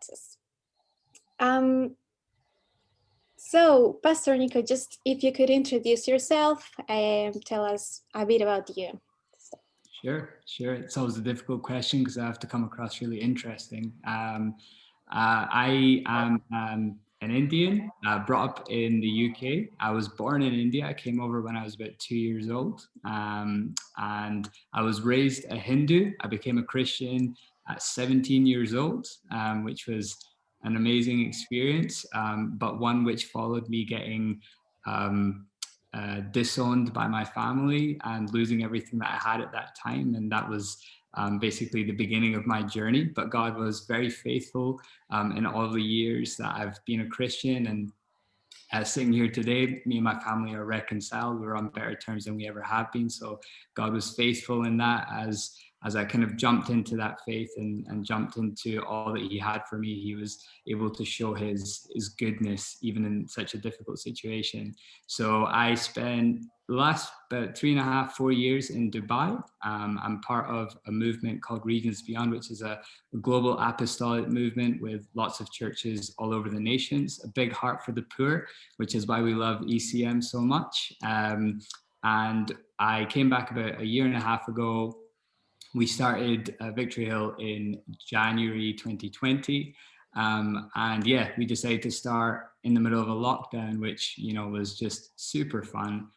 success. So, Pastor Niko, just if you could introduce yourself and tell us a bit about you. Sure. It's always a difficult question because I have to come across really interesting. I am an Indian, brought up in the UK. I was born in India. I came over when I was about 2 years old, and I was raised a Hindu. I became a Christian at 17 years old, which was an amazing experience, but one which followed me getting disowned by my family and losing everything that I had at that time. And that was basically the beginning of my journey. But God was very faithful in all the years that I've been a Christian. And sitting here today, me and my family are reconciled. We're on better terms than we ever have been. So God was faithful in that as I kind of jumped into that faith and jumped into all that he had for me. He was able to show his goodness even in such a difficult situation. So I spent the last about 3.5, 4 years in Dubai. I'm part of a movement called Regions Beyond, which is a global apostolic movement with lots of churches all over the nations, a big heart for the poor, which is why we love ECM so much. And I came back about 1.5 years ago. We started Victory Hill in January 2020. And yeah, we decided to start in the middle of a lockdown, which, was just super fun.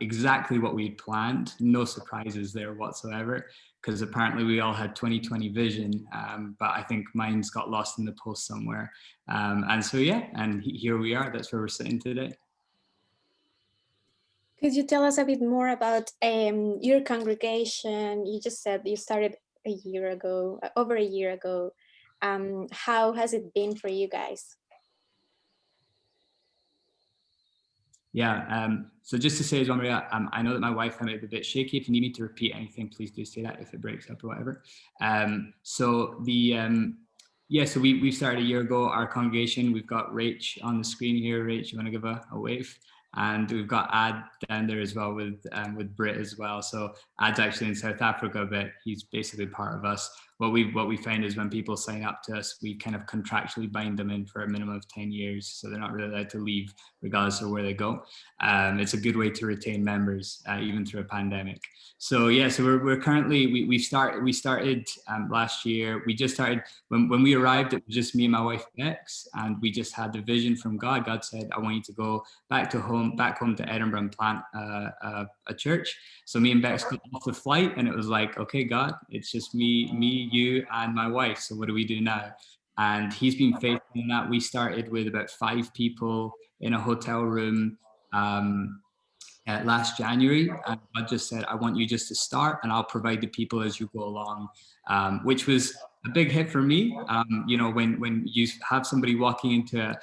Exactly what we had planned. No surprises there whatsoever, because apparently we all had 2020 vision, but I think mine's got lost in the post somewhere. And so, yeah, and here we are. That's where we're sitting today. Could you tell us a bit more about your congregation? You just said you started over a year ago. How has it been for you guys? Yeah, so just to say as well, Maria, I know that my Wi-Fi might be a bit shaky. If you need me to repeat anything, please do say that if it breaks up or whatever. So we've started a year ago, our congregation. We've got Rach on the screen here. Rach, you want to give a wave? And we've got Ad down there as well with Brit as well. So Ad's actually in South Africa, but he's basically part of us. What we find is when people sign up to us, we kind of contractually bind them in for a minimum of 10 years. So they're not really allowed to leave regardless of where they go. It's a good way to retain members, even through a pandemic. So yeah, so we're currently, we started last year. We just started, when we arrived, it was just me and my wife, Bex, and we just had the vision from God. God said, I want you to go back home to Edinburgh and plant a church. So me and Bex got off the flight and it was like, okay, God, it's just me, you, and my wife. So what do we do now? And he's been faithful in that. We started with about 5 people in a hotel room last January, and God just said, I want you just to start and I'll provide the people as you go along, which was a big hit for me. When you have somebody walking into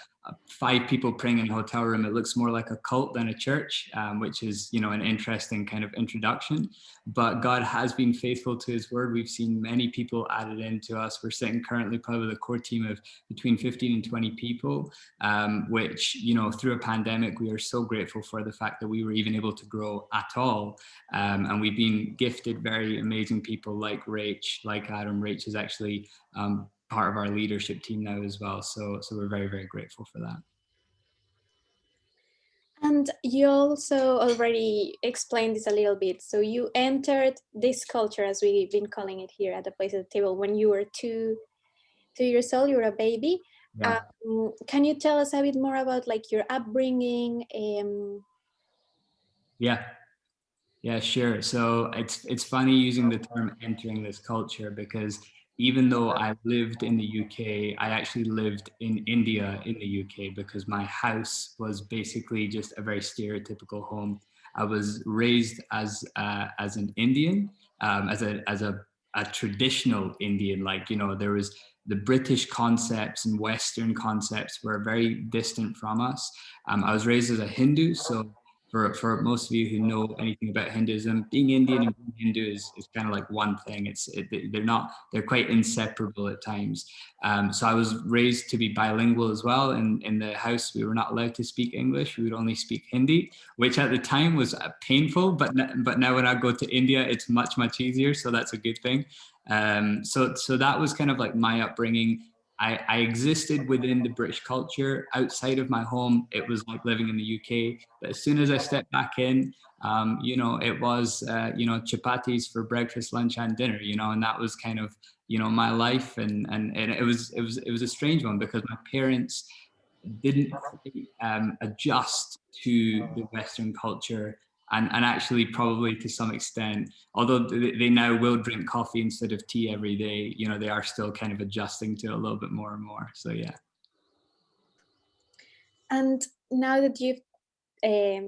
5 people praying in a hotel room, it looks more like a cult than a church, which is, an interesting kind of introduction. But God has been faithful to his word. We've seen many people added into us. We're sitting currently probably with a core team of between 15 and 20 people, which, through a pandemic, we are so grateful for the fact that we were even able to grow at all. And we've been gifted very amazing people like Rach, like Adam. Rach is actually part of our leadership team now as well. So we're very, very grateful for that. And you also already explained this a little bit. So you entered this culture, as we've been calling it here at the Place at the Table, when you were 2 years old. You were a baby. Yeah. Can you tell us a bit more about your upbringing? Yeah, sure. So it's funny using the term entering this culture, because even though I lived in the UK, I actually lived in India in the UK, because my house was basically just a very stereotypical home. I was raised as an Indian, as a traditional Indian. There was the British concepts and Western concepts were very distant from us. I was raised as a Hindu, so for most of you who know anything about Hinduism, being Indian and being Hindu is kind of like one thing. They're quite inseparable at times. So I was raised to be bilingual as well. In the house, we were not allowed to speak English. We would only speak Hindi, which at the time was painful. But now when I go to India, it's much, much easier. So that's a good thing. So that was kind of like my upbringing. I existed within the British culture. Outside of my home, it was like living in the UK. But as soon as I stepped back in, it was, chapatis for breakfast, lunch, and dinner, and that was kind of, my life. And it was a strange one because my parents didn't quite, adjust to the Western culture. And actually, probably to some extent, although they now will drink coffee instead of tea every day, they are still kind of adjusting to it a little bit more and more. So yeah. And now that you've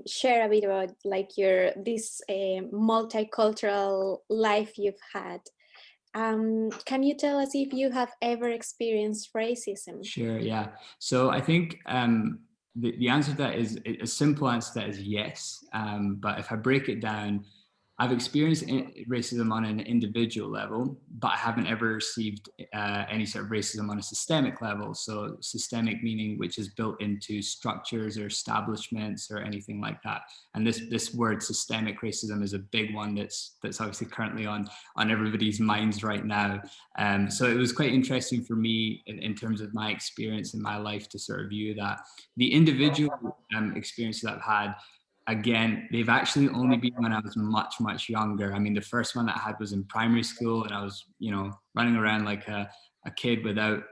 share a bit about like your this multicultural life you've had, can you tell us if you have ever experienced racism? Sure, yeah. So I think the answer to that is a simple answer to that is yes. But if I break it down, I've experienced racism on an individual level, but I haven't ever received any sort of racism on a systemic level. So systemic meaning which is built into structures or establishments or anything like that. And this word systemic racism is a big one that's obviously currently on everybody's minds right now. So it was quite interesting for me in terms of my experience in my life to sort of view that. The individual experiences I've had, again, they've actually only been when I was much, much younger. I mean, the first one that I had was in primary school, and I was, running around like a kid without,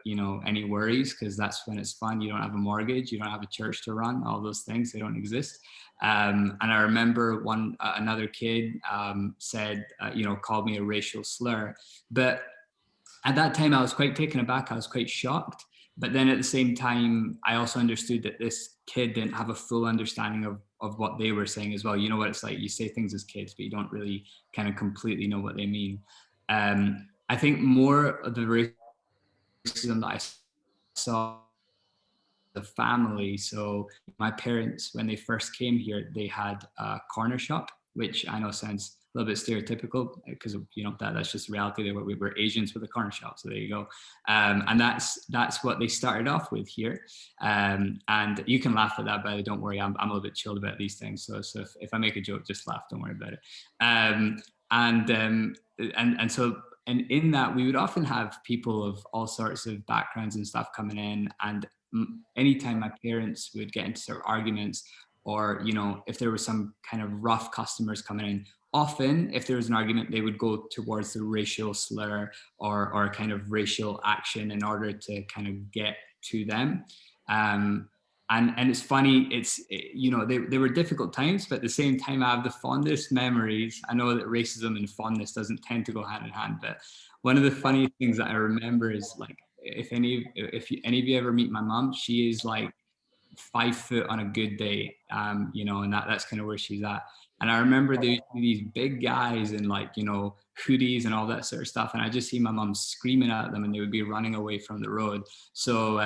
any worries, because that's when it's fun. You don't have a mortgage, you don't have a church to run, all those things, they don't exist. And I remember another kid said, called me a racial slur. But at that time, I was quite taken aback. I was quite shocked. But then at the same time, I also understood that this kid didn't have a full understanding of what they were saying as well. You know what it's like? You say things as kids, but you don't really kind of completely know what they mean. I think more of the racism that I saw the family. So my parents, when they first came here, they had a corner shop, which I know sounds a little bit stereotypical because that's just the reality. We were Asians with a corner shop, so there you go. And that's what they started off with here. And you can laugh at that, but don't worry, I'm a little bit chilled about these things. So if I make a joke, just laugh. Don't worry about it. And so and in that we would often have people of all sorts of backgrounds and stuff coming in, and anytime my parents would get into sort of arguments, or if there was some kind of rough customers coming in, often if there was an argument they would go towards the racial slur or kind of racial action in order to kind of get to them. And it's funny, they were difficult times, but at the same time I have the fondest memories. I know that racism and fondness doesn't tend to go hand in hand, but one of the funny things that I remember is, like, if any of you ever meet my mom, she is like 5 foot on a good day, and that's kind of where she's at. And I remember there used to be these big guys in, like, hoodies and all that sort of stuff, and I just see my mom screaming at them, and they would be running away from the road. So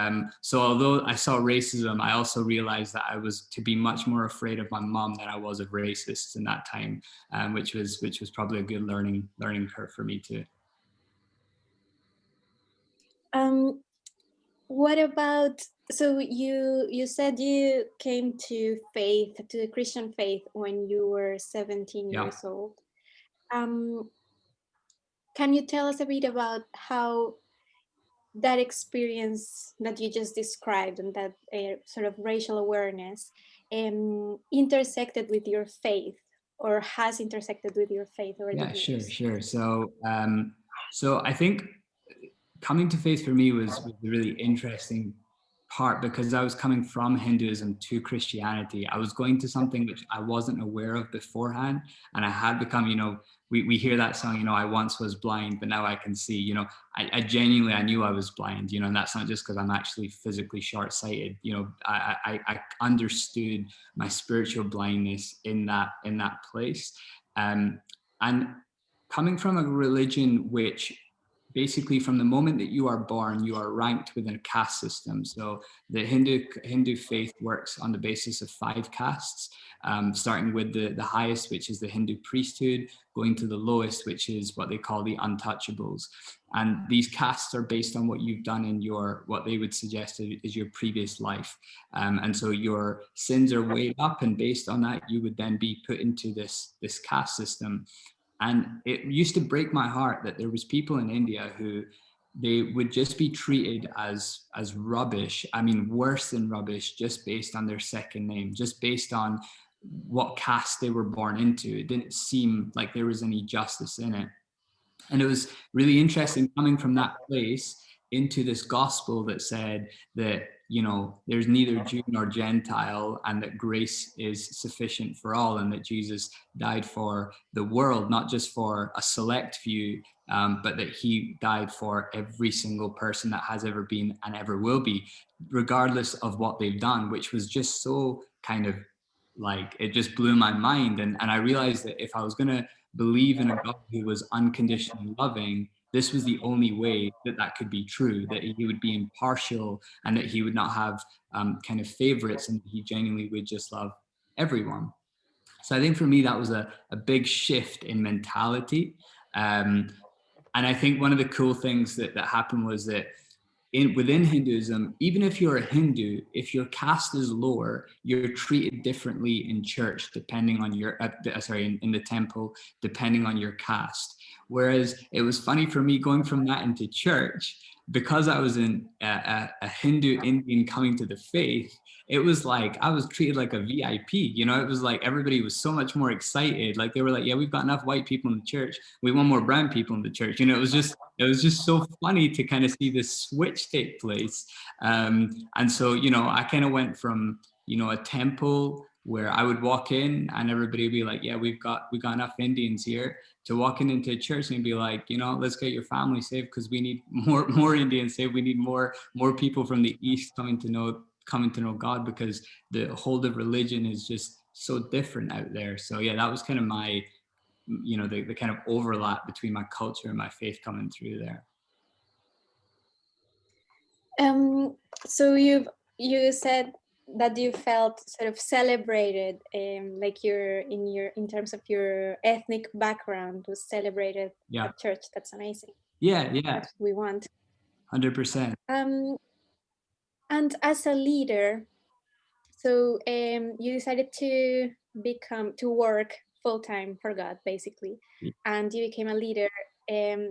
although I saw racism, I also realized that I was to be much more afraid of my mom than I was of racists in that time, which was probably a good learning curve for me too. Um, what about, so you said you came to the Christian faith when you were 17 Yeah. years old. Um, can you tell us a bit about how that experience that you just described and that sort of racial awareness intersected with your faith, or has intersected with your faith over the Yeah, sure, years? sure. So I think coming to faith for me was a really interesting part, because I was coming from Hinduism to Christianity. I was going to something which I wasn't aware of beforehand, and I had become, we hear that song, I once was blind, but now I can see. I genuinely, I knew I was blind, and that's not just because I'm actually physically short-sighted. I understood my spiritual blindness in that place. And coming from a religion which basically, from the moment that you are born, you are ranked within a caste system. So the Hindu faith works on the basis of 5 castes, starting with the highest, which is the Hindu priesthood, going to the lowest, which is what they call the untouchables. And these castes are based on what you've done in what they would suggest is your previous life. And so your sins are weighed up, and based on that, you would then be put into this caste system. And it used to break my heart that there was people in India who they would just be treated as rubbish. I mean, worse than rubbish, just based on their second name, just based on what caste they were born into. It didn't seem like there was any justice in it. And it was really interesting coming from that place into this gospel that said that, you know, there's neither Jew nor Gentile, and that grace is sufficient for all, and that Jesus died for the world, not just for a select few, but that he died for every single person that has ever been and ever will be, regardless of what they've done, which was just so kind of like, it just blew my mind. And I realized that if I was going to believe in a God who was unconditionally loving, this was the only way that that could be true, that he would be impartial and that he would not have kind of favorites, and he genuinely would just love everyone. So I think for me, that was a big shift in mentality. And I think one of the cool things that happened was that within Hinduism, even if you're a Hindu, if your caste is lower, you're treated differently in church, depending on your, in the temple, depending on your caste. Whereas it was funny for me going from that into church, because I was a Hindu Indian coming to the faith. It was like I was treated like a VIP, you know. It was like everybody was so much more excited. Like they were like, yeah, we've got enough white people in the church, we want more brown people in the church, you know. It was just so funny to kind of see this switch take place. And so, you know, I kind of went from, you know, a temple where I would walk in and everybody would be like, yeah, we got enough Indians here, to walking into a church and be like, you know, let's get your family saved because we need more Indians saved. We need more people from the East coming to know God, because the whole of religion is just so different out there. So yeah, that was kind of my, you know, the kind of overlap between my culture and my faith coming through there. So you said that you felt sort of celebrated, like in terms of your ethnic background was celebrated at church. That's amazing. Yeah, that's what we want. 100%. And as a leader, so you decided to work full-time for God, basically, and you became a leader,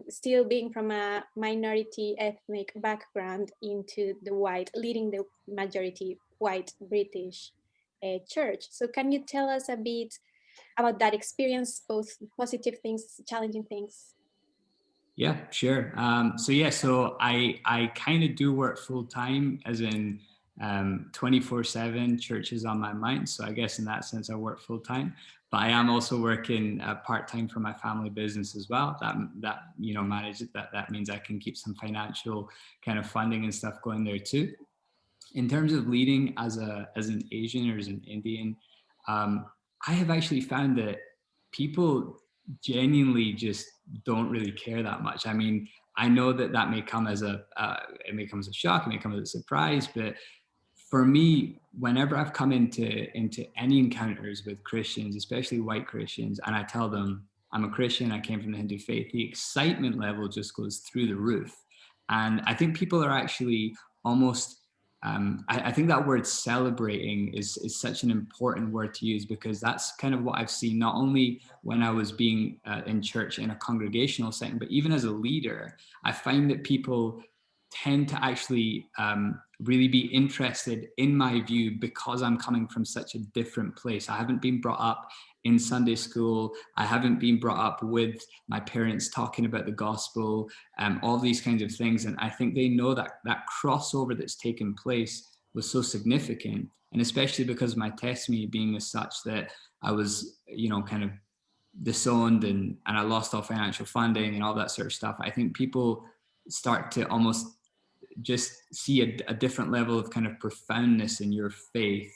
still being from a minority ethnic background, into leading the majority white British church. So can you tell us a bit about that experience, both positive things, challenging things? Yeah, sure. So I kind of do work full time, as in 24/7. Church is on my mind. So I guess in that sense, I work full time. But I am also working part time for my family business as well. That you know, manages that means I can keep some financial kind of funding and stuff going there too. In terms of leading as an Asian or as an Indian, I have actually found that people genuinely just don't really care that much. I mean, I know that may come as it may come as a shock, it may come as a surprise, but for me, whenever I've come into any encounters with Christians, especially white Christians, and I tell them I'm a Christian, I came from the Hindu faith, the excitement level just goes through the roof. And I think people are actually almost I think that word celebrating is such an important word to use, because that's kind of what I've seen, not only when I was being in church in a congregational setting, but even as a leader. I find that people tend to actually really be interested in my view, because I'm coming from such a different place. I haven't been brought up in Sunday school. I haven't been brought up with my parents talking about the gospel, all these kinds of things. And I think they know that that crossover that's taken place was so significant. And especially because of my testimony being as such, that I was, you know, kind of disowned and I lost all financial funding and all that sort of stuff. I think people start to almost just see a different level of kind of profoundness in your faith,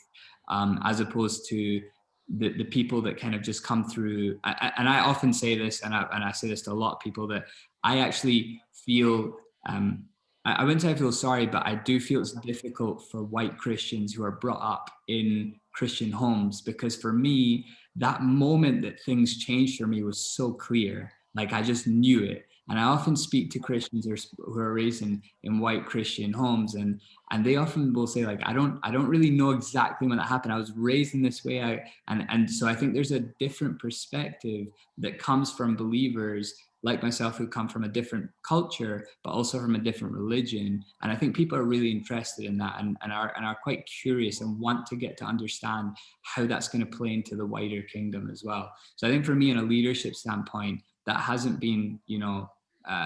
as opposed to the people that kind of just come through. And I often say this, and I say this to a lot of people, that I actually feel, I wouldn't say I feel sorry, but I do feel it's difficult for white Christians who are brought up in Christian homes, because for me, that moment that things changed for me was so clear. Like I just knew it. And I often speak to Christians who are raised in white Christian homes, and they often will say, like, I don't really know exactly when that happened. I was raised in this way. And so I think there's a different perspective that comes from believers like myself who come from a different culture, but also from a different religion. And I think people are really interested in that, and are quite curious and want to get to understand how that's going to play into the wider kingdom as well. So I think for me, in a leadership standpoint, that hasn't been,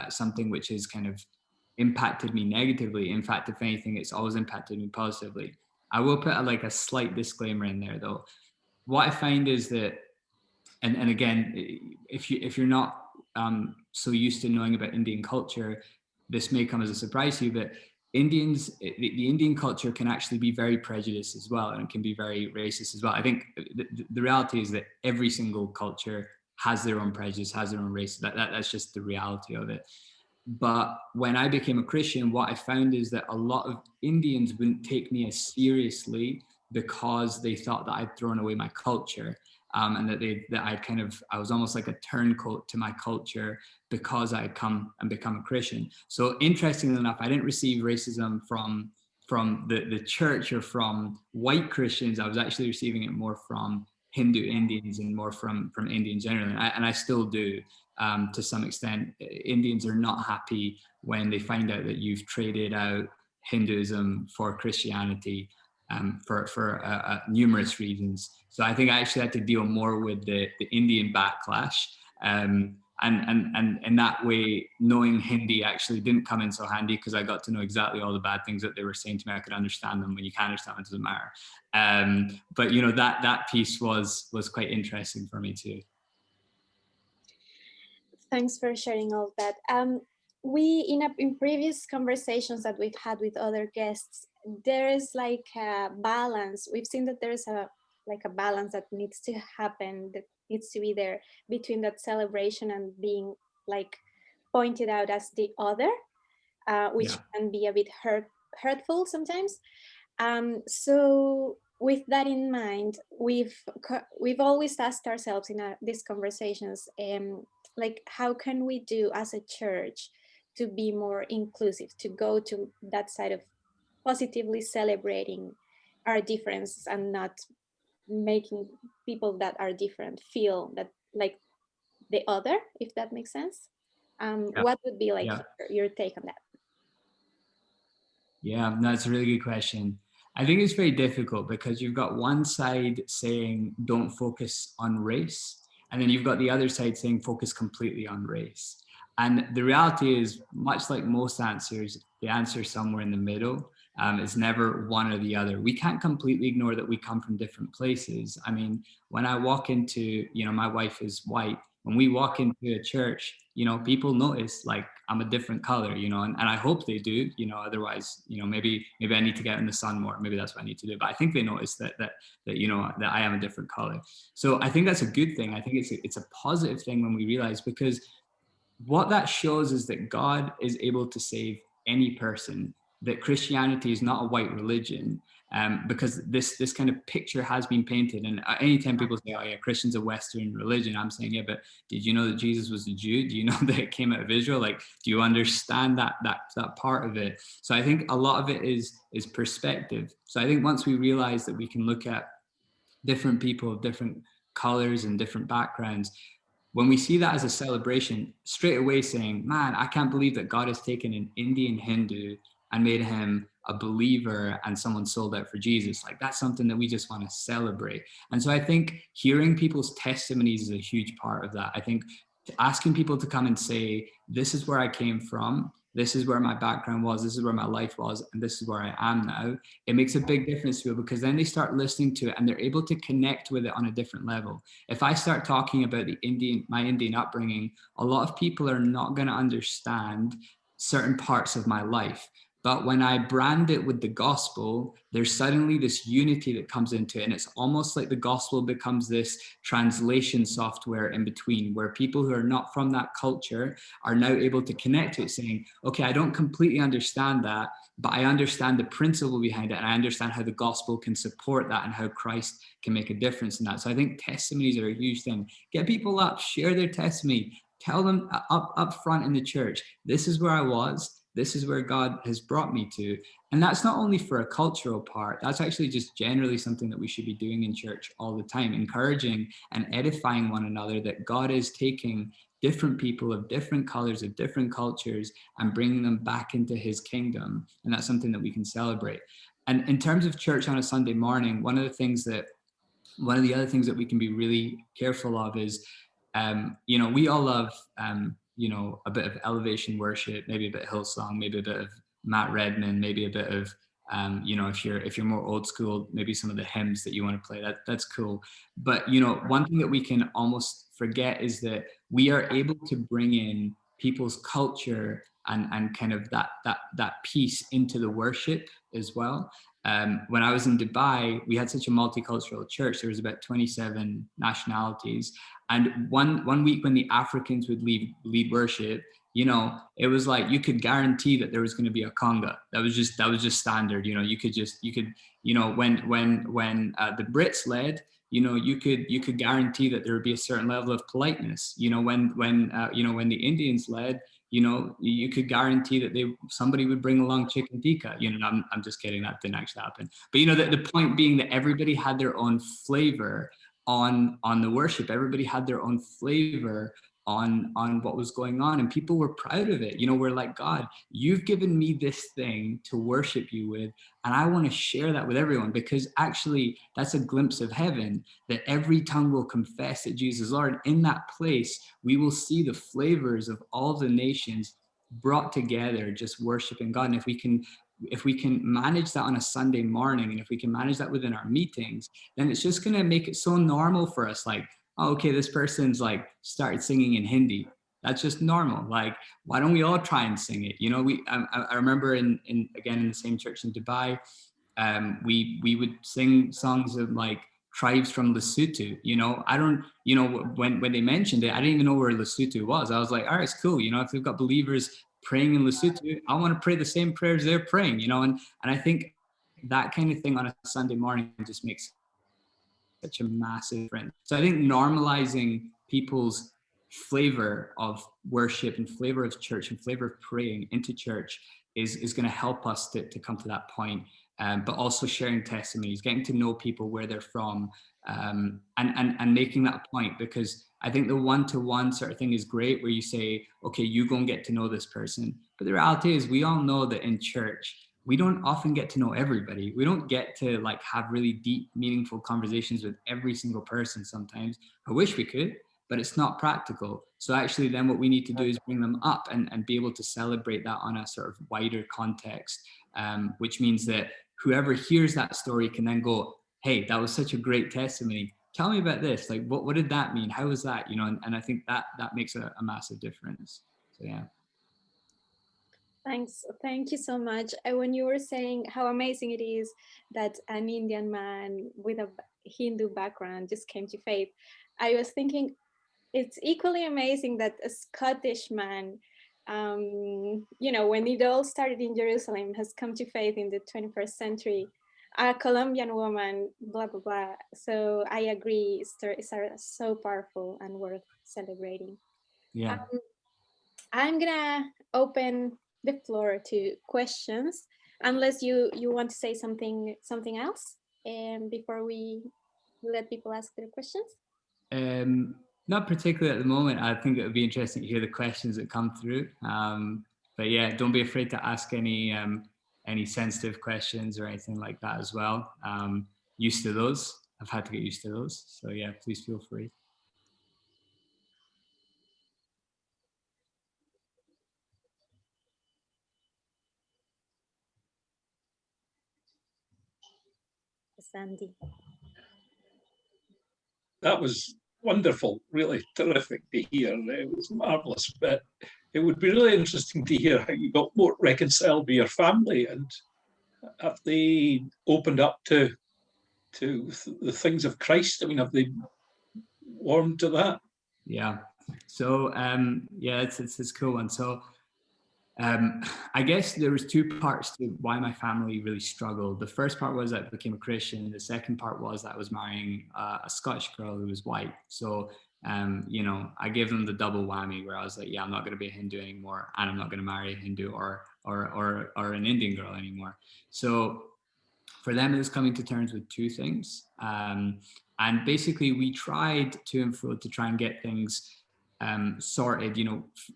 something which has kind of impacted me negatively. In fact, if anything, it's always impacted me positively. I will put a slight disclaimer in there though. What I find is that, and again, if you're not so used to knowing about Indian culture, this may come as a surprise to you, but the Indian culture can actually be very prejudiced as well, and it can be very racist as well. I think the reality is that every single culture has their own prejudice, has their own race. That's just the reality of it. But when I became a Christian, what I found is that a lot of Indians wouldn't take me as seriously because they thought that I'd thrown away my culture. And I was almost like a turncoat to my culture because I had come and become a Christian. So interestingly enough, I didn't receive racism from the church or from white Christians. I was actually receiving it more from Hindu Indians and more from Indians generally, and I still do. To some extent, Indians are not happy when they find out that you've traded out Hinduism for Christianity, for numerous reasons. So I think I actually had to deal more with the Indian backlash. And in that way, knowing Hindi actually didn't come in so handy, because I got to know exactly all the bad things that they were saying to me. I could understand them. When you can't understand them, it doesn't matter. But that piece was quite interesting for me too. Thanks for sharing all that. We in previous conversations that we've had with other guests, there is like a balance. We've seen that there is a balance that needs to happen, that needs to be there between that celebration and being like pointed out as the other, which can be a bit hurtful sometimes. So with that in mind, we've always asked ourselves in these conversations, like how can we do as a church to be more inclusive, to go to that side of positively celebrating our differences and not making people that are different feel that like the other, if that makes sense. What would be like your take on that? Yeah, that's a really good question. I think it's very difficult because you've got one side saying don't focus on race, and then you've got the other side saying focus completely on race. And the reality is, much like most answers, the answer is somewhere in the middle. It's never one or the other. We can't completely ignore that we come from different places. I mean, when I walk into, my wife is white. When we walk into a church, people notice like I'm a different color, and I hope they do, otherwise, maybe I need to get in the sun more. Maybe that's what I need to do. But I think they notice that I am a different color. So I think that's a good thing. I think it's a positive thing when we realize, because what that shows is that God is able to save any person, that Christianity is not a white religion, because this kind of picture has been painted. And anytime people say, oh yeah, Christian's a Western religion, I'm saying, yeah, but did you know that Jesus was a Jew? Do you know that it came out of Israel? Like, do you understand that part of it? So I think a lot of it is perspective. So I think once we realize that we can look at different people of different colors and different backgrounds, when we see that as a celebration, straight away saying, man, I can't believe that God has taken an Indian Hindu and made him a believer and someone sold out for Jesus. Like, that's something that we just want to celebrate. And so I think hearing people's testimonies is a huge part of that. I think asking people to come and say, this is where I came from, this is where my background was, this is where my life was, and this is where I am now, it makes a big difference to people, because then they start listening to it and they're able to connect with it on a different level. If I start talking about my Indian upbringing, a lot of people are not going to understand certain parts of my life. But when I brand it with the gospel, there's suddenly this unity that comes into it. And it's almost like the gospel becomes this translation software in between, where people who are not from that culture are now able to connect to it, saying, okay, I don't completely understand that, but I understand the principle behind it. And I understand how the gospel can support that and how Christ can make a difference in that. So I think testimonies are a huge thing. Get people up, share their testimony, tell them up front in the church, this is where I was. This is where God has brought me to. And that's not only for a cultural part, that's actually just generally something that we should be doing in church all the time, encouraging and edifying one another, that God is taking different people of different colors, of different cultures, and bringing them back into his kingdom. And that's something that we can celebrate. And in terms of church on a Sunday morning, one of the other things that we can be really careful of is, we all love, a bit of elevation worship, maybe a bit of Hillsong, maybe a bit of Matt Redman, maybe a bit of, if you're more old school, maybe some of the hymns that you want to play, that's cool. But, one thing that we can almost forget is that we are able to bring in people's culture and kind of that piece into the worship as well. When I was in Dubai, we had such a multicultural church. There was about 27 nationalities. And one week when the Africans would lead worship, it was like you could guarantee that there was going to be a conga. That was just standard. When the Brits led, you could guarantee that there would be a certain level of politeness. When the Indians led, you could guarantee that somebody would bring along chicken tikka. I'm just kidding. That didn't actually happen. But the point being that everybody had their own flavor on the worship. Everybody had their own flavor on what was going on, and people were proud of it. We're like, God, you've given me this thing to worship you with, and I want to share that with everyone, because actually that's a glimpse of heaven, that every tongue will confess that Jesus is Lord. In that place, we will see the flavors of all the nations brought together, just worshiping God. And if we can manage that on a Sunday morning, and if we can manage that within our meetings, then it's just going to make it so normal for us. Like, oh, okay, this person's like started singing in Hindi. That's just normal. Like, why don't we all try and sing it? I remember in the same church in Dubai, we would sing songs of like tribes from Lesotho. I don't, when they mentioned it, I didn't even know where Lesotho was. I was like, all right, it's cool. If we've got believers praying in Lesotho, I want to pray the same prayers they're praying. And I think that kind of thing on a Sunday morning just makes such a massive difference. So I think normalizing people's flavor of worship and flavor of church and flavor of praying into church is going to help us to come to that point. But also sharing testimonies, getting to know people where they're from, and making that a point, because I think the one-to-one sort of thing is great, where you say, okay, you go and get to know this person. But the reality is, we all know that in church, we don't often get to know everybody. We don't get to like have really deep, meaningful conversations with every single person sometimes. I wish we could, but it's not practical. So actually then what we need to do is bring them up and be able to celebrate that on a sort of wider context, which means that whoever hears that story can then go, hey, that was such a great testimony. Tell me about this. Like, what did that mean? How was that? And I think that makes a massive difference. So, yeah. Thanks. Thank you so much. When you were saying how amazing it is that an Indian man with a Hindu background just came to faith, I was thinking it's equally amazing that a Scottish man, when it all started in Jerusalem, has come to faith in the 21st century. A Colombian woman, blah, blah, blah. So I agree, stories are so powerful and worth celebrating. Yeah. I'm gonna open the floor to questions, unless you want to say something else, before we let people ask their questions. Not particularly at the moment. I think it would be interesting to hear the questions that come through. But yeah, don't be afraid to ask any sensitive questions or anything like that as well. Used to those. I've had to get used to those. So yeah, please feel free. Sandy. That was wonderful, really terrific to hear. It was marvellous, but it would be really interesting to hear how you got more reconciled with your family, and have they opened up to the things of Christ? I mean, have they warmed to that? Yeah. So yeah, it's a cool one. So I guess there was two parts to why my family really struggled. The first part was that I became a Christian. The second part was that I was marrying a Scottish girl who was white. So, I gave them the double whammy, where I was like, yeah, I'm not going to be a Hindu anymore, and I'm not going to marry a Hindu or an Indian girl anymore. So for them, it was coming to terms with two things. And basically we tried to and fro to try and get things sorted.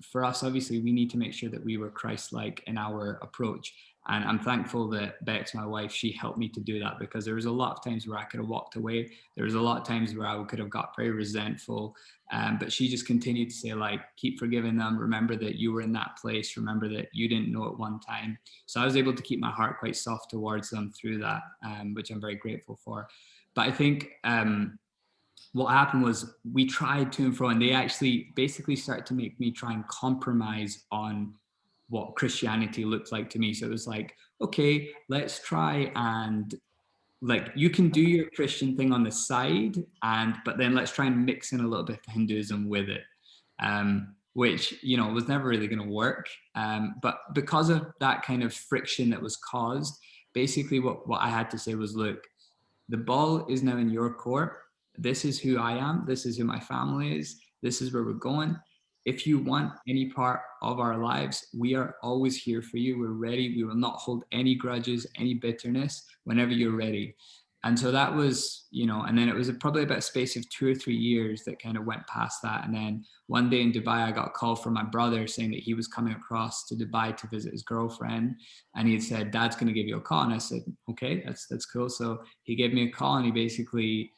For us, obviously, we need to make sure that we were Christ-like in our approach. And I'm thankful that Bex, my wife, she helped me to do that, because there was a lot of times where I could have walked away. There was a lot of times where I could have got very resentful. But she just continued to say, like, keep forgiving them. Remember that you were in that place. Remember that you didn't know at one time. So I was able to keep my heart quite soft towards them through that, which I'm very grateful for. But I think what happened was we tried to and fro, and they actually basically started to make me try and compromise on what Christianity looked like to me. So it was like, okay, let's try and, like, you can do your Christian thing on the side, but then let's try and mix in a little bit of Hinduism with it, which, was never really going to work. But because of that kind of friction that was caused, basically what I had to say was, look, the ball is now in your court. This is who I am. This is who my family is. This is where we're going. If you want any part of our lives, we are always here for you. We're ready. We will not hold any grudges, any bitterness whenever you're ready. And so that was, and then it was probably about a space of 2 or 3 years that kind of went past that. And then one day in Dubai, I got a call from my brother saying that he was coming across to Dubai to visit his girlfriend. And he had said, Dad's going to give you a call. And I said, okay, that's cool. So he gave me a call, and he basically,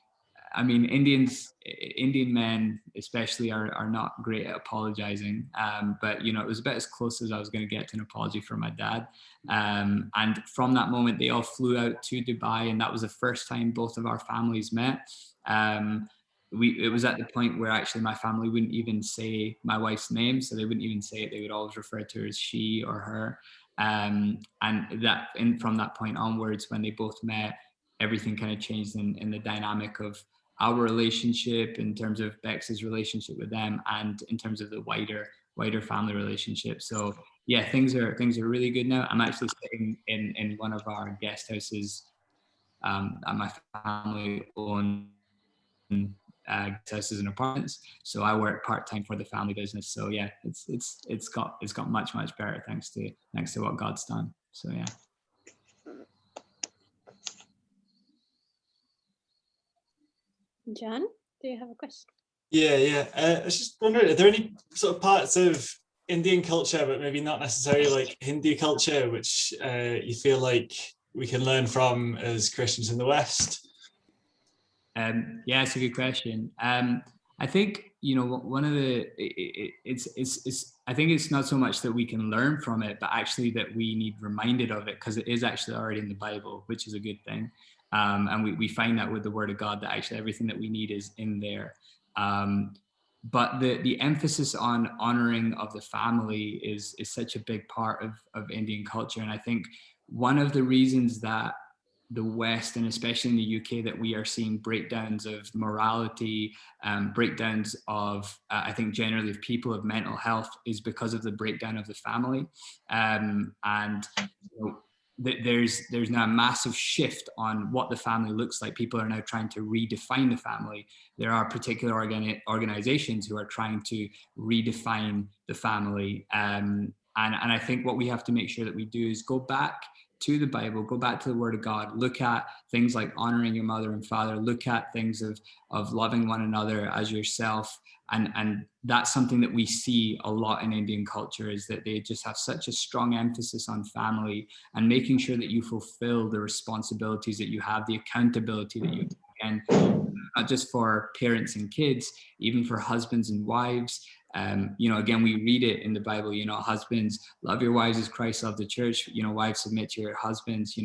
Indian men especially are not great at apologizing. But, it was about as close as I was going to get to an apology from my dad. And from that moment, they all flew out to Dubai, and that was the first time both of our families met. It was at the point where actually my family wouldn't even say my wife's name. So they wouldn't even say it. They would always refer to her as she or her. And from that point onwards, when they both met, everything kind of changed in the dynamic of our relationship, in terms of Bex's relationship with them, and in terms of the wider family relationship. So yeah, things are really good now. I'm actually sitting in one of our guest houses that my family own, guest houses and apartments. So I work part-time for the family business. So yeah, it's got much better thanks to what God's done. So yeah. John, do you have a question? Yeah. I was just wondering, are there any sort of parts of Indian culture, but maybe not necessarily like Hindu culture, which you feel like we can learn from as Christians in the West? Yeah, it's a good question. I think, one of the, I think it's not so much that we can learn from it, but actually that we need reminded of it, because it is actually already in the Bible, which is a good thing. And we find that with the Word of God, that actually everything that we need is in there. But the emphasis on honoring of the family is such a big part of Indian culture. And I think one of the reasons that the West, and especially in the UK, that we are seeing breakdowns of morality, breakdowns of, I think generally of people, of mental health, is because of the breakdown of the family. And there's now a massive shift on what the family looks like. People are now trying to redefine the family. There are particular organizations who are trying to redefine the family. And I think what we have to make sure that we do is go back to the Bible, go back to the Word of God, look at things like honoring your mother and father, look at things of loving one another as yourself. And that's something that we see a lot in Indian culture, is that they just have such a strong emphasis on family and making sure that you fulfill the responsibilities that you have, the accountability that you have, and not just for parents and kids, even for husbands and wives. Again, we read it in the Bible, husbands, love your wives as Christ loved the church, wives, submit to your husbands.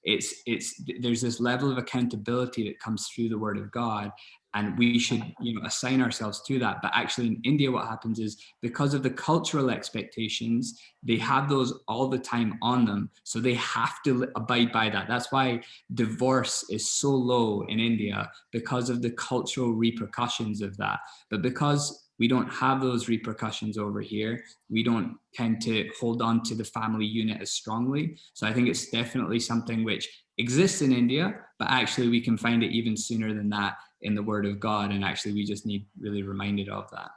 There's this level of accountability that comes through the Word of God, and we should, assign ourselves to that. But actually in India, what happens is, because of the cultural expectations, they have those all the time on them. So they have to abide by that. That's why divorce is so low in India, because of the cultural repercussions of that. But because we don't have those repercussions over here, we don't tend to hold on to the family unit as strongly. So I think it's definitely something which exists in India, but actually we can find it even sooner than that in the Word of God. And actually we just need really reminded of that.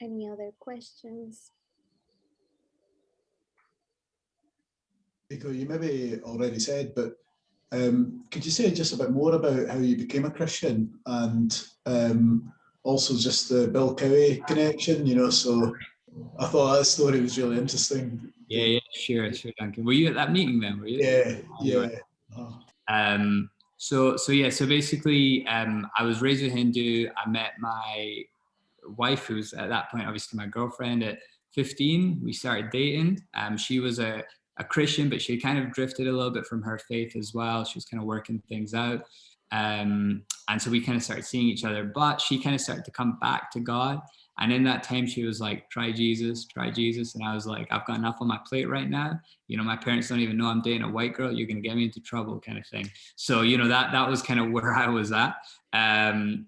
Any other questions? Niko, you maybe already said, but Could you say just a bit more about how you became a Christian, and also just the Bill Cowie connection? So I thought that story was really interesting. Yeah, sure, Duncan. Were you at that meeting then? Were you? Yeah. Oh. So basically, I was raised a Hindu. I met my wife, who was at that point obviously my girlfriend, at 15. We started dating. She was a Christian, but she kind of drifted a little bit from her faith as well. She was kind of working things out. And so we kind of started seeing each other, but she kind of started to come back to God. And in that time, she was like, try Jesus. And I was like, I've got enough on my plate right now. My parents don't even know I'm dating a white girl. You're going to get me into trouble, kind of thing. So, that was kind of where I was at. And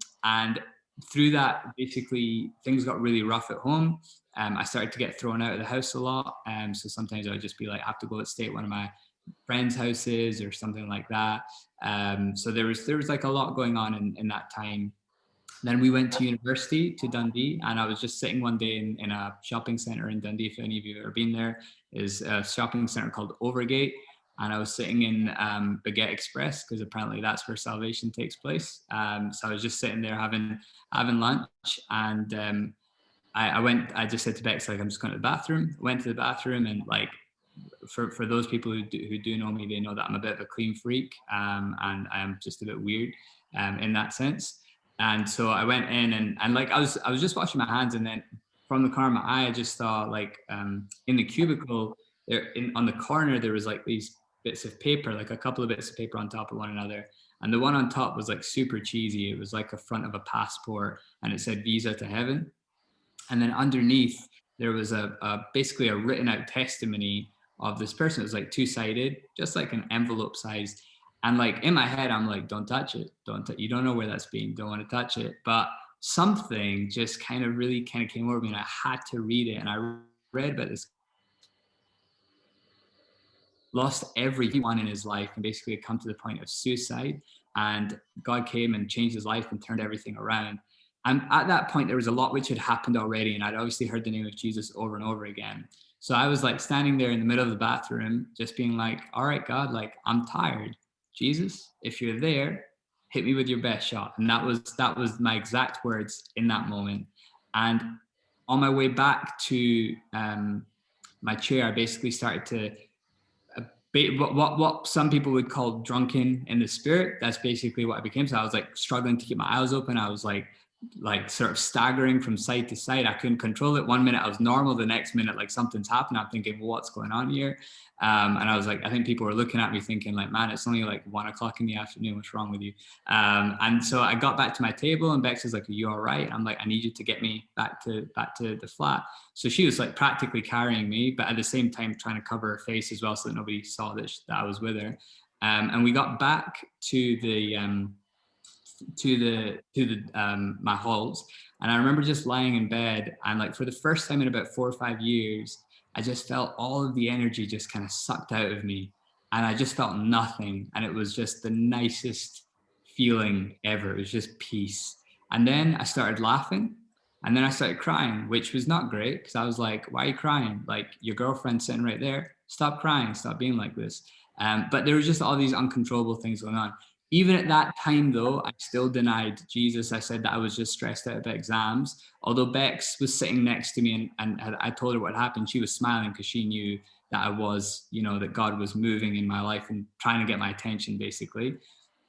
through that, basically, things got really rough at home. I started to get thrown out of the house a lot. So sometimes I would just be like, I have to go stay at one of my friends' houses or something like that. So there was like a lot going on in that time. Then we went to university, to Dundee, and I was just sitting one day in a shopping centre in Dundee. If any of you have ever been there, is a shopping centre called Overgate. And I was sitting in Baguette Express, because apparently that's where salvation takes place. So I was just sitting there having lunch, and I just said to Bex, like, I'm just going to the bathroom. Went to the bathroom, and like, for those people who do know me, they know that I'm a bit of a clean freak, and I'm just a bit weird in that sense. And so I went in, and like I was just washing my hands, and then from the corner of my eye, I just saw, like, in the cubicle there, on the corner, there was like these bits of paper, like a couple of bits of paper on top of one another. And the one on top was like super cheesy. It was like a front of a passport, and it said Visa to Heaven. And then underneath there was basically a written out testimony of this person. It was like two-sided, just like an envelope sized. And like in my head, I'm like, don't touch it. You don't know where that's been. Don't want to touch it. But something just kind of came over me, and I had to read it. And I read about this. Lost everyone in his life and basically come to the point of suicide. And God came and changed his life and turned everything around. And at that point, there was a lot which had happened already. And I'd obviously heard the name of Jesus over and over again. So I was like standing there in the middle of the bathroom, just being like, all right, God, like, I'm tired. Jesus, if you're there, hit me with your best shot. And that was my exact words in that moment. And on my way back to my chair, I basically started to, what some people would call drunken in the spirit. That's basically what I became. So I was like struggling to keep my eyes open. I was like sort of staggering from side to side. I couldn't control it. One minute I was normal, the next minute like something's happened. I'm thinking, well, what's going on here? And I was like, I think people were looking at me thinking like, man, it's only like 1 o'clock in the afternoon. What's wrong with you? And so I got back to my table, and Bex was like, are you all right? I'm like, I need you to get me back to the flat. So she was like practically carrying me, but at the same time trying to cover her face as well, so that nobody saw that I was with her. And we got back to my halls, and I remember just lying in bed, and like for the first time in about 4 or 5 years, I just felt all of the energy just kind of sucked out of me, and I just felt nothing, and it was just the nicest feeling ever. It was just peace. And then I started laughing, and then I started crying, which was not great, because I was like, why are you crying? Like, your girlfriend's sitting right there. Stop crying. Stop being like this. But there was just all these uncontrollable things going on. Even at that time, though, I still denied Jesus. I said that I was just stressed out about exams. Although Bex was sitting next to me, and I told her what happened, she was smiling because she knew that I was, that God was moving in my life and trying to get my attention, basically.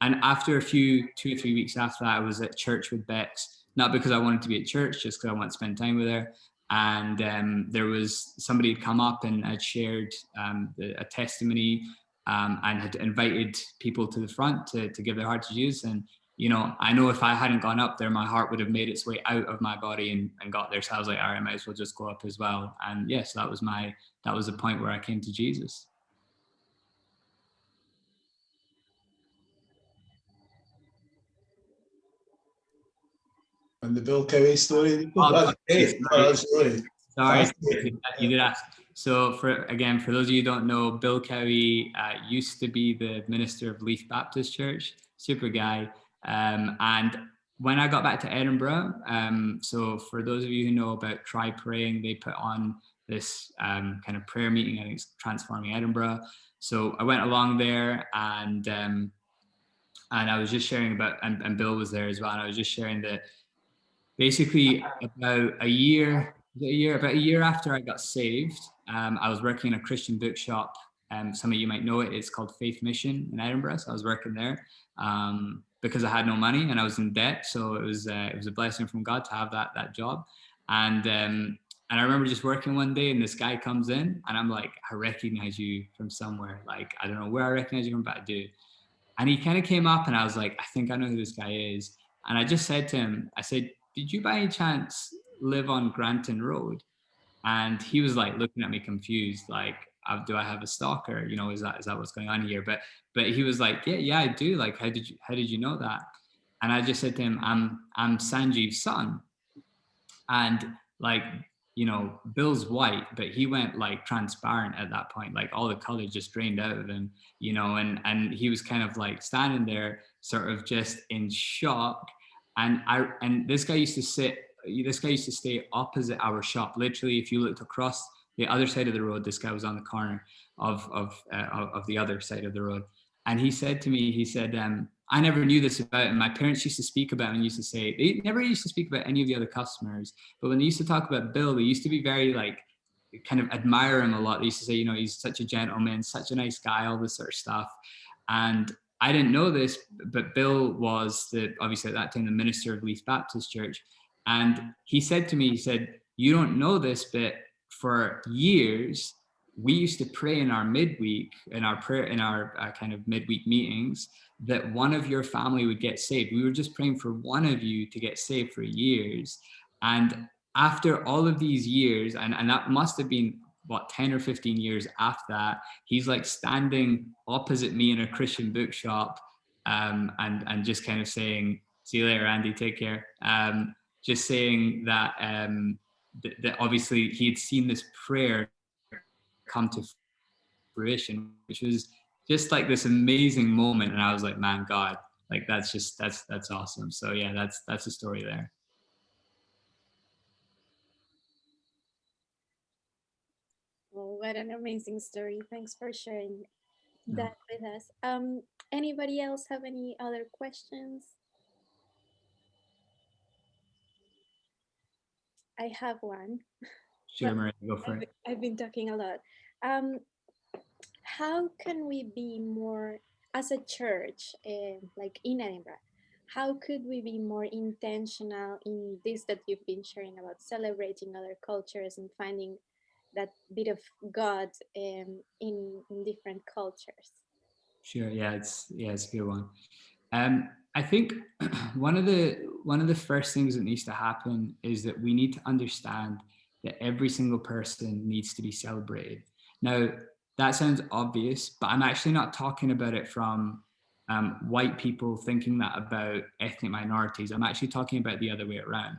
And after 2 or 3 weeks after that, I was at church with Bex, not because I wanted to be at church, just because I wanted to spend time with her. And there was somebody had come up and had shared a testimony, and had invited people to the front to give their heart to Jesus. And, I know if I hadn't gone up there, my heart would have made its way out of my body and got there. So I was like, all right, I might as well just go up as well. And yes, that was the point where I came to Jesus. And the Bill Cowie story. Sorry, you did ask. So for those of you who don't know, Bill Cowie used to be the minister of Leith Baptist Church, super guy. And when I got back to Edinburgh, so for those of you who know about Try Praying, they put on this kind of prayer meeting. I think it's Transforming Edinburgh. So I went along there, and I was just sharing about, and Bill was there as well, and I was just sharing that basically about a year after I got saved, I was working in a Christian bookshop. Some of you might know it. It's called Faith Mission in Edinburgh. So I was working there because I had no money and I was in debt. So it was a blessing from God to have that job. And I remember just working one day, and this guy comes in, and I'm like, I recognize you from somewhere. Like, I don't know where I recognize you from, but I do. And he kind of came up, and I was like, I think I know who this guy is. And I just said to him, I said, did you by any chance live on Granton Road? And he was like looking at me confused, like, do I have a stalker? You know, is that what's going on here? But he was like, yeah, I do. Like, how did you know that? And I just said to him, I'm Sanjeev's son. And like, you know, Bill's white, but he went like transparent at that point. Like all the color just drained out of him, you know, and he was kind of like standing there sort of just in shock. And this guy used to stay opposite our shop. Literally, if you looked across the other side of the road, this guy was on the corner of the other side of the road. And he said to me, he said, I never knew this about him. My parents used to speak about him and used to say, they never used to speak about any of the other customers. But when they used to talk about Bill, they used to be very like, kind of admire him a lot. They used to say, you know, he's such a gentleman, such a nice guy, all this sort of stuff. And I didn't know this, but Bill was obviously at that time, the minister of Leith Baptist Church. And he said to me, he said, you don't know this, but for years, we used to pray in our midweek, in our kind of midweek meetings, that one of your family would get saved. We were just praying for one of you to get saved for years. And after all of these years, and that must have been what, 10 or 15 years after that, he's like standing opposite me in a Christian bookshop, and just kind of saying, see you later, Andy, take care. Just saying that that obviously he had seen this prayer come to fruition, which was just like this amazing moment. And I was like, man, God, like that's awesome. So yeah, that's the story there. Oh, what an amazing story. Thanks for sharing that with us. Anybody else have any other questions? I have one. Sure, Maria, go for it. I've been talking a lot. How can we be more, as a church, like in Edinburgh, how could we be more intentional in this that you've been sharing about celebrating other cultures and finding that bit of God in different cultures? Sure, yeah, it's a good one. I think one of the first things that needs to happen is that we need to understand that every single person needs to be celebrated. Now, that sounds obvious, but I'm actually not talking about it from white people thinking that about ethnic minorities. I'm actually talking about the other way around.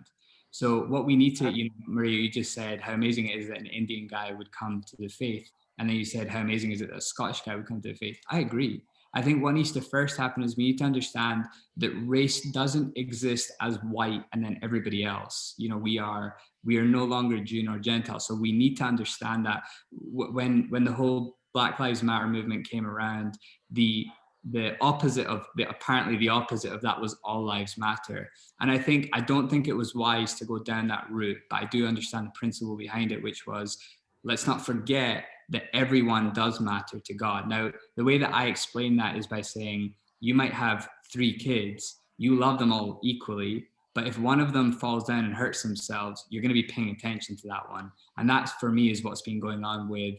So what we need to, you know, Maria, you just said how amazing it is that an Indian guy would come to the faith. And then you said, how amazing is it that a Scottish guy would come to the faith? I agree. I think what needs to first happen is we need to understand that race doesn't exist as white and then everybody else. You know, we are no longer Jew nor Gentile. So we need to understand that when the whole Black Lives Matter movement came around, the opposite of that was all lives matter. And I don't think it was wise to go down that route, but I do understand the principle behind it, which was, let's not forget that everyone does matter to God. Now, the way that I explain that is by saying, you might have 3 kids, you love them all equally, but if one of them falls down and hurts themselves, you're going to be paying attention to that one. And that's, for me, is what's been going on with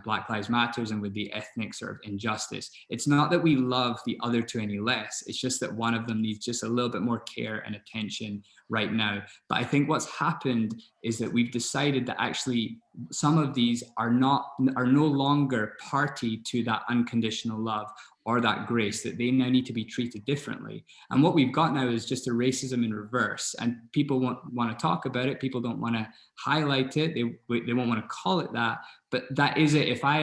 Black Lives Matters and with the ethnic sort of injustice. It's not that we love the other 2 any less. It's just that one of them needs just a little bit more care and attention right now. But I think what's happened is that we've decided that actually some of these are no longer party to that unconditional love or that grace, that they now need to be treated differently. And what we've got now is just a racism in reverse, and people won't want to talk about it. People don't want to highlight it. They won't want to call it that, but that is it. If I,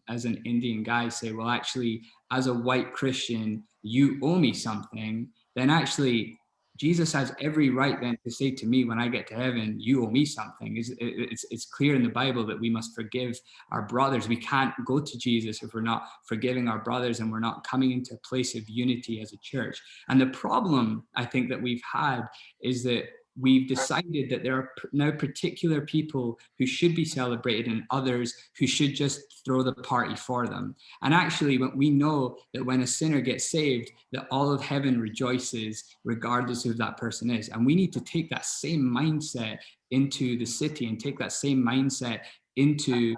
as an Indian guy, say, well, actually, as a white Christian, you owe me something, then actually Jesus has every right then to say to me when I get to heaven, you owe me something. It's clear in the Bible that we must forgive our brothers. We can't go to Jesus if we're not forgiving our brothers and we're not coming into a place of unity as a church. And the problem I think that we've had is that we've decided that there are now particular people who should be celebrated and others who should just throw the party for them. And actually, we know that when a sinner gets saved, that all of heaven rejoices regardless of who that person is. And we need to take that same mindset into the city and take that same mindset into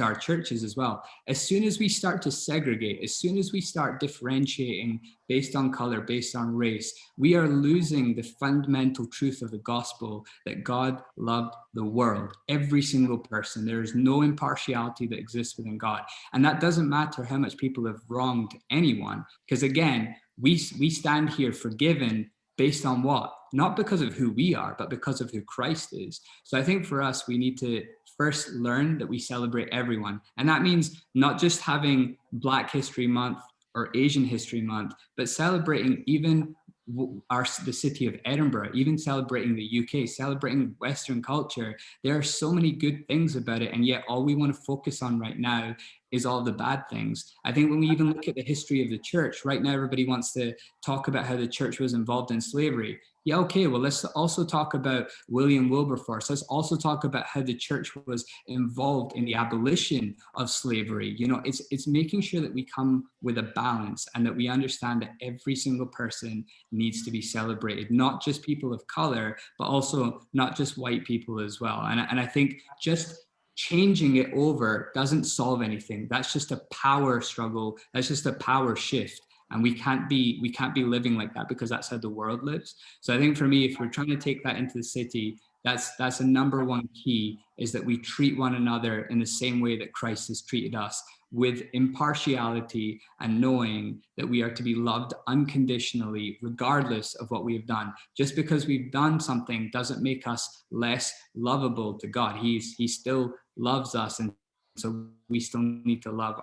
our churches as well. As soon as we start to segregate, as soon as we start differentiating based on color, based on race, we are losing the fundamental truth of the gospel that God loved the world, every single person. There is no impartiality that exists within God. And that doesn't matter how much people have wronged anyone, because again, we stand here forgiven based on what? Not because of who we are, but because of who Christ is. So I think for us, we need to first learn that we celebrate everyone. And that means not just having Black History Month or Asian History Month, but celebrating even the city of Edinburgh, even celebrating the UK, celebrating Western culture. There are so many good things about it, and yet all we want to focus on right now is all the bad things. I think when we even look at the history of the church, right now everybody wants to talk about how the church was involved in slavery. Yeah, okay, well, let's also talk about William Wilberforce. Let's also talk about how the church was involved in the abolition of slavery. You know, it's making sure that we come with a balance and that we understand that every single person needs to be celebrated, not just people of color, but also not just white people as well. And I think just changing it over doesn't solve anything. That's just a power struggle. That's just a power shift. And we can't be living like that, because that's how the world lives. So I think for me, if we're trying to take that into the city, that's a number one key, is that we treat one another in the same way that Christ has treated us, with impartiality and knowing that we are to be loved unconditionally, regardless of what we have done. Just because we've done something doesn't make us less lovable to God. He still loves us, and so we still need to love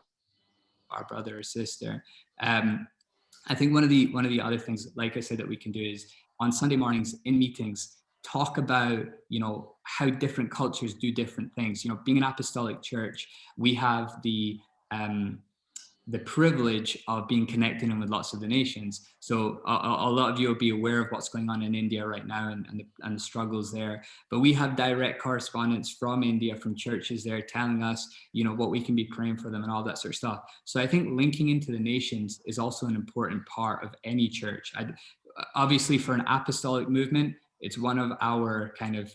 our brother or sister. I think one of the other things, like I said, that we can do is on Sunday mornings in meetings, talk about, you know, how different cultures do different things. You know, being an apostolic church, we have the privilege of being connected in with lots of the nations. So a lot of you will be aware of what's going on in India right now and the struggles there. But we have direct correspondence from India, from churches there, telling us, you know, what we can be praying for them and all that sort of stuff. So I think linking into the nations is also an important part of any church. Obviously, for an apostolic movement, it's one of our kind of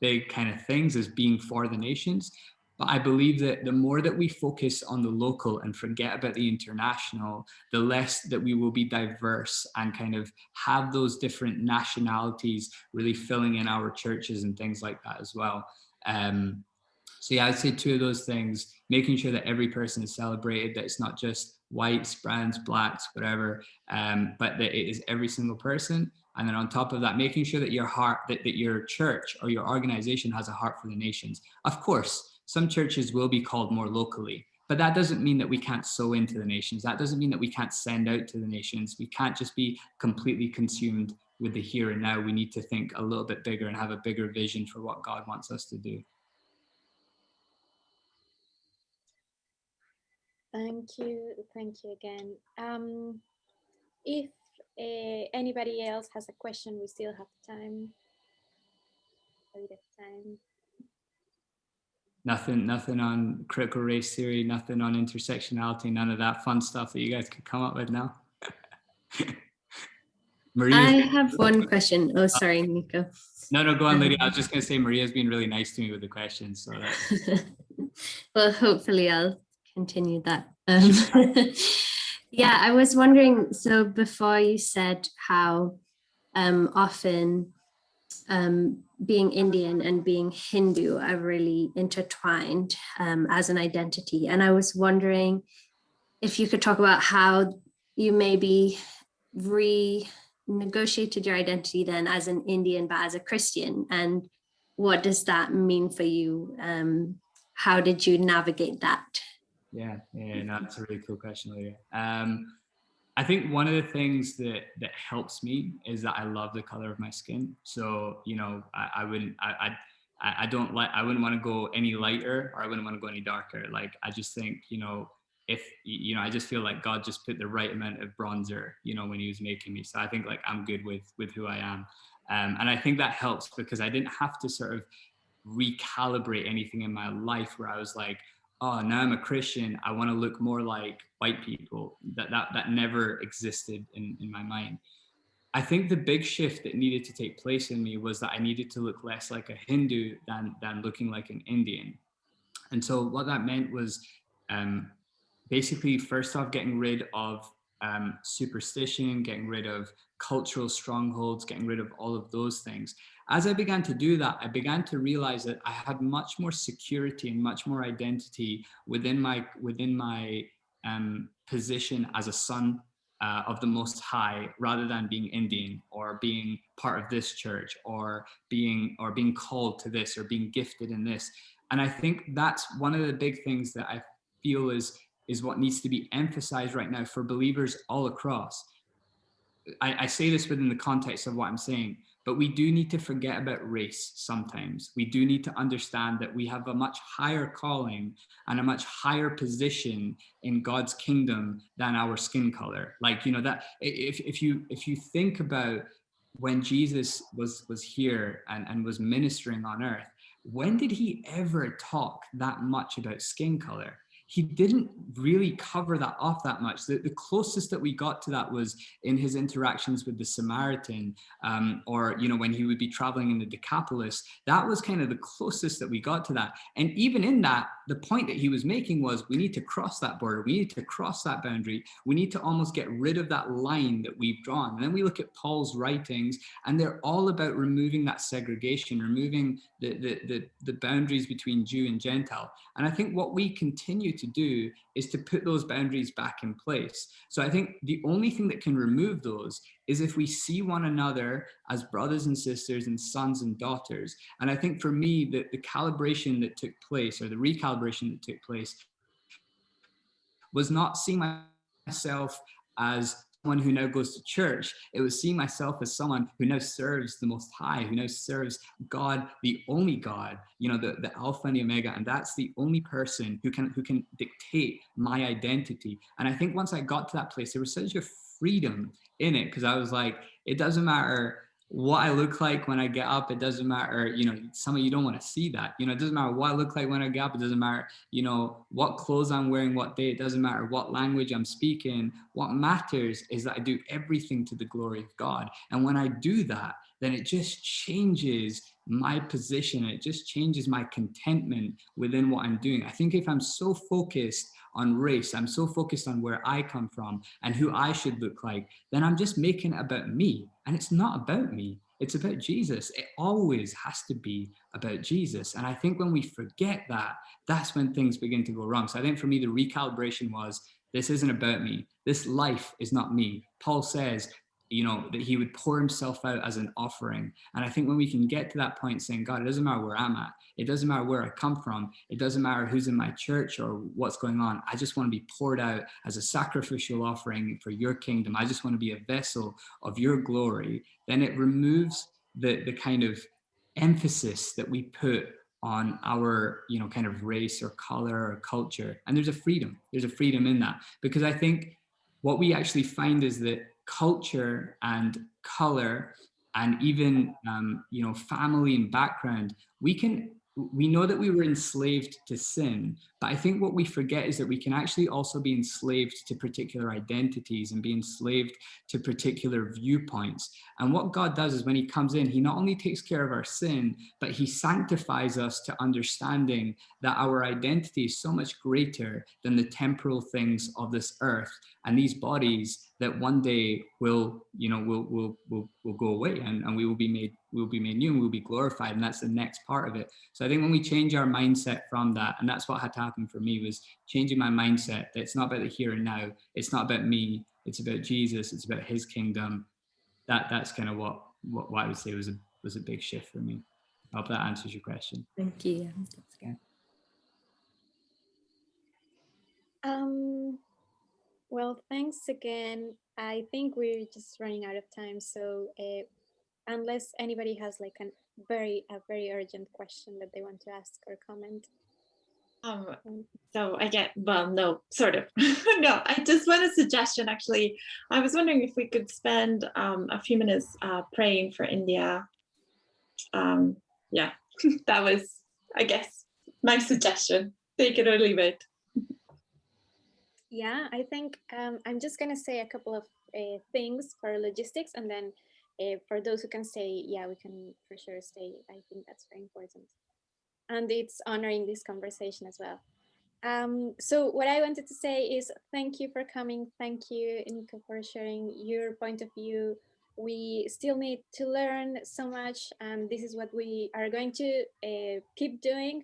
big kind of things, is being for the nations. But I believe that the more that we focus on the local and forget about the international, the less that we will be diverse and kind of have those different nationalities really filling in our churches and things like that as well. So yeah, I'd say two of those things: making sure that every person is celebrated, that it's not just whites, browns, blacks, whatever, but that it is every single person. And then on top of that, making sure that that your church or your organization has a heart for the nations. Of course, some churches will be called more locally, but that doesn't mean that we can't sow into the nations. That doesn't mean that we can't send out to the nations. We can't just be completely consumed with the here and now. We need to think a little bit bigger and have a bigger vision for what God wants us to do. Thank you again. If anybody else has a question, we still have time. A bit of time. Nothing on critical race theory, nothing on intersectionality, none of that fun stuff that you guys could come up with now. I have one question. Oh, sorry, Niko. No, go on, Lydia. I was just going to say Maria's been really nice to me with the questions. So well, hopefully I'll continue that. Yeah, I was wondering, so before you said how often being Indian and being Hindu are really intertwined as an identity. And I was wondering if you could talk about how you maybe renegotiated your identity then as an Indian, but as a Christian. And what does that mean for you? How did you navigate that? Yeah, no, that's a really cool question, Lydia. I think one of the things that helps me is that I love the color of my skin. So, you know, I wouldn't, I don't like, I wouldn't want to go any lighter, or I wouldn't want to go any darker. Like, I just think, you know, if, you know, I just feel like God just put the right amount of bronzer, you know, when he was making me. So I think like I'm good with who I am. And I think that helps because I didn't have to sort of recalibrate anything in my life where I was like, oh, now I'm a Christian, I want to look more like white people. That never existed in my mind. I think the big shift that needed to take place in me was that I needed to look less like a Hindu than looking like an Indian. And so what that meant was um, basically, first off, getting rid of superstition, getting rid of cultural strongholds, getting rid of all of those things. As I began to do that, I began to realize that I had much more security and much more identity within my position as a son of the Most High, rather than being Indian or being part of this church or being called to this or being gifted in this. And I think that's one of the big things that I feel is what needs to be emphasized right now for believers all across. I say this within the context of what I'm saying, but we do need to forget about race sometimes. We do need to understand that we have a much higher calling and a much higher position in God's kingdom than our skin color. Like, you know, that if you think about when Jesus was here and was ministering on earth, when did he ever talk that much about skin color? He didn't really cover that off that much. The closest that we got to that was in his interactions with the Samaritan, or, you know, when he would be traveling in the Decapolis. That was kind of the closest that we got to that. And even in that, the point that he was making was, we need to cross that border. We need to cross that boundary. We need to almost get rid of that line that we've drawn. And then we look at Paul's writings, and they're all about removing that segregation, removing the boundaries between Jew and Gentile. And I think what we continue to do is to put those boundaries back in place. So I think the only thing that can remove those is if we see one another as brothers and sisters and sons and daughters. And I think for me, the calibration that took place, or the recalibration that took place, was not seeing myself as someone who now goes to church. It was seeing myself as someone who now serves the Most High, who now serves God, the only God, you know, the Alpha and the Omega. And that's the only person who can dictate my identity. And I think once I got to that place, there was such a freedom in it, because I was like, it doesn't matter what I look like when I get up. It doesn't matter, you know, some of you don't want to see that, you know, it doesn't matter what I look like when I get up. It doesn't matter, you know, what clothes I'm wearing, what day. It doesn't matter what language I'm speaking. What matters is that I do everything to the glory of God. And when I do that, then it just changes my position. It just changes my contentment within what I'm doing. I think if I'm so focused on race, I'm so focused on where I come from and who I should look like, then I'm just making it about me. And it's not about me. It's about Jesus. It always has to be about Jesus. And I think when we forget that, that's when things begin to go wrong. So I think for me, the recalibration was, this isn't about me. This life is not me. Paul says, you know, that he would pour himself out as an offering. And I think when we can get to that point saying, God, it doesn't matter where I'm at. It doesn't matter where I come from. It doesn't matter who's in my church or what's going on. I just want to be poured out as a sacrificial offering for your kingdom. I just want to be a vessel of your glory. Then it removes the kind of emphasis that we put on our, you know, kind of race or color or culture. And there's a freedom in that, because I think what we actually find is that culture and color and even you know, family and background, we know that we were enslaved to sin, but I think what we forget is that we can actually also be enslaved to particular identities and be enslaved to particular viewpoints. And what God does is when he comes in, he not only takes care of our sin, but he sanctifies us to understanding that our identity is so much greater than the temporal things of this earth and these bodies that one day will, you know, will go away, and we will be made new, and we'll be glorified. And that's the next part of it. So I think when we change our mindset from that, and that's what had to happen for me, was changing my mindset that it's not about the here and now. It's not about me. It's about Jesus. It's about his kingdom. That's kind of what I would say was a big shift for me. I hope that answers your question. Thank you. That's good. Well, thanks again. I think we're just running out of time. So unless anybody has like a very urgent question that they want to ask or comment. So I get, well, no, sort of. No, I just want a suggestion actually. I was wondering if we could spend a few minutes praying for India. Yeah, that was, I guess, my suggestion. Take it or leave it. Yeah, I think I'm just gonna say a couple of things for logistics, and then for those who can stay, yeah, we can for sure stay. I think that's very important. And it's honoring this conversation as well. So what I wanted to say is thank you for coming. Thank you, Niko, for sharing your point of view. We still need to learn so much, and this is what we are going to keep doing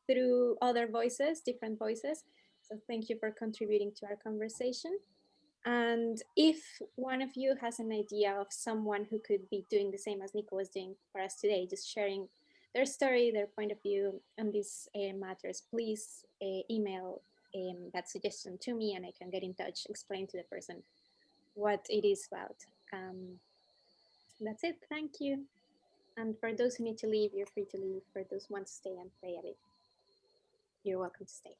through other voices, different voices. So thank you for contributing to our conversation. And if one of you has an idea of someone who could be doing the same as Niko was doing for us today, just sharing their story, their point of view on these matters, please email that suggestion to me and I can get in touch, explain to the person what it is about. That's it. Thank you. And for those who need to leave, you're free to leave. For those who want to stay and pray a bit, you're welcome to stay.